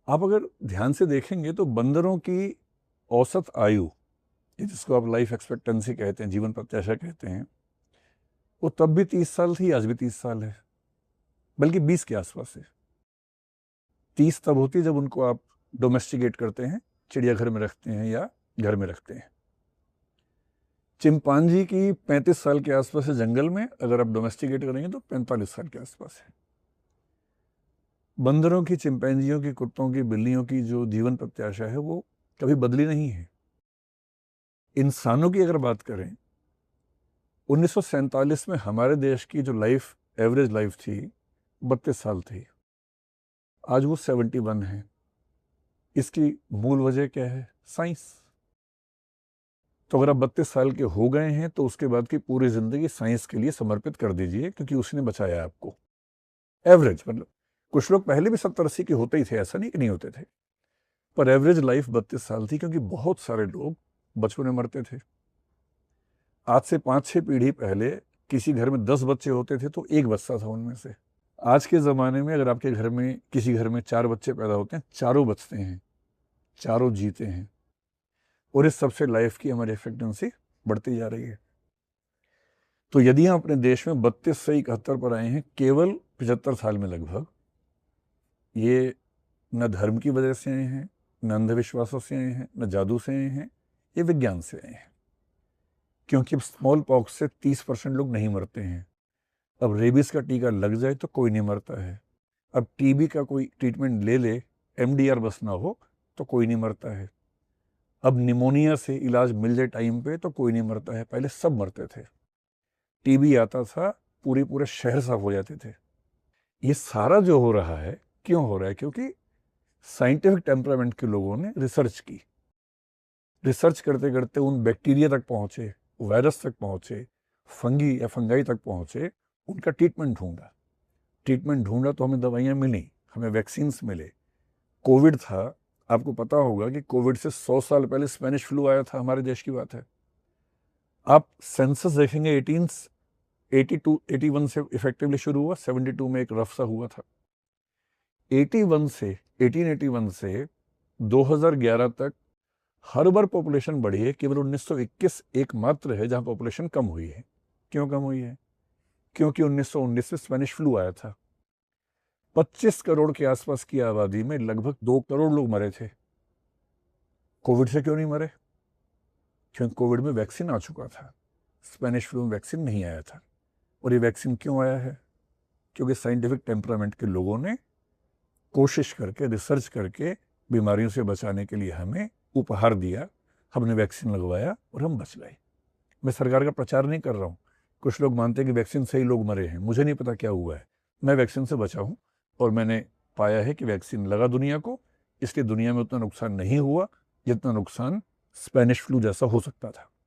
आप अगर ध्यान से देखेंगे तो बंदरों की औसत आयु, ये जिसको आप लाइफ एक्सपेक्टेंसी कहते हैं, जीवन प्रत्याशा कहते हैं, वो तब भी 30 साल थी, आज भी 30 साल है, बल्कि 20 के आसपास है। 30 तब होती है जब उनको आप डोमेस्टिकेट करते हैं, चिड़ियाघर में रखते हैं या घर में रखते हैं। चिंपांजी की 35 साल के आसपास है जंगल में, अगर आप डोमेस्टिकेट करेंगे तो 45 साल के आसपास है। बंदरों की, चिंपैंजियों की, कुत्तों की, बिल्लियों की जो जीवन प्रत्याशा है वो कभी बदली नहीं है। इंसानों की अगर बात करें, 1947 में हमारे देश की जो लाइफ, एवरेज लाइफ थी, 32 साल थी। आज वो 71 है। इसकी मूल वजह क्या है? साइंस। तो अगर आप 32 साल के हो गए हैं तो उसके बाद की पूरी जिंदगी साइंस के लिए समर्पित कर दीजिए, क्योंकि उसने बचाया आपको। एवरेज मतलब कुछ लोग पहले भी 70-80 के होते ही थे, ऐसा नहीं कि नहीं होते थे, पर एवरेज लाइफ 32 साल थी, क्योंकि बहुत सारे लोग बचपन में मरते थे। आज से 5-6 पीढ़ी पहले किसी घर में 10 बच्चे होते थे तो एक बचता था उनमें से। आज के ज़माने में अगर आपके घर में, किसी घर में 4 बच्चे पैदा होते हैं, चारों बचते हैं, चारों जीते हैं, और इस सबसे लाइफ की हमारी एक्सपेक्टेंसी बढ़ती जा रही है। तो यदि हम अपने देश में 32 से 71 पर आए हैं केवल 75 साल में लगभग, ये न धर्म की वजह से आए हैं, न अंधविश्वासों से आए हैं, न जादू से आए हैं, ये विज्ञान से आए हैं। क्योंकि अब स्मॉल पॉक्स से 30% लोग नहीं मरते हैं। अब रेबीज का टीका लग जाए तो कोई नहीं मरता है। अब टीबी का कोई ट्रीटमेंट ले ले, एमडीआर बस ना हो, तो कोई नहीं मरता है। अब निमोनिया से इलाज मिल जाए टाइम पे तो कोई नहीं मरता है। पहले सब मरते थे। टीबी आता था, पूरे शहर साफ हो जाते थे। ये सारा जो हो रहा है, क्यों हो रहा है? क्योंकि साइंटिफिक टेम्परामेंट के लोगों ने रिसर्च की। रिसर्च करते करते उन बैक्टीरिया तक पहुंचे, वायरस तक पहुंचे, फंगी या फंगाई तक पहुंचे, उनका ट्रीटमेंट ढूंढा। ट्रीटमेंट ढूंढा तो हमें दवाइयाँ मिली, हमें वैक्सीन्स मिले। कोविड था, आपको पता होगा कि कोविड से 100 साल पहले स्पेनिश फ्लू आया था, हमारे देश की बात है। आप सेंसस देखेंगे 1882 81 से इफेक्टिवली शुरू हुआ, 72 में एक रफ सा हुआ था। 81 से 1881 से 2011 तक हर बार पॉपुलेशन बढ़ी है। केवल 1921 एकमात्र है जहां पॉपुलेशन कम हुई है। क्यों कम हुई है? क्योंकि 1919 में स्पेनिश फ्लू आया था। 25 करोड़ के आसपास की आबादी में लगभग 2 करोड़ लोग मरे थे। कोविड से क्यों नहीं मरे? क्योंकि कोविड में वैक्सीन आ चुका था, स्पेनिश फ्लू में वैक्सीन नहीं आया था। और ये वैक्सीन क्यों आया है? क्योंकि साइंटिफिक टेम्परामेंट के लोगों ने कोशिश करके, रिसर्च करके बीमारियों से बचाने के लिए हमें उपहार दिया। हमने वैक्सीन लगवाया और हम बच गए। मैं सरकार का प्रचार नहीं कर रहा हूँ। कुछ लोग मानते हैं कि वैक्सीन से ही लोग मरे हैं, मुझे नहीं पता क्या हुआ है। मैं वैक्सीन से बचा हूँ और मैंने पाया है कि वैक्सीन लगा दुनिया को, इसलिए दुनिया में उतना नुकसान नहीं हुआ जितना नुकसान स्पेनिश फ्लू जैसा हो सकता था।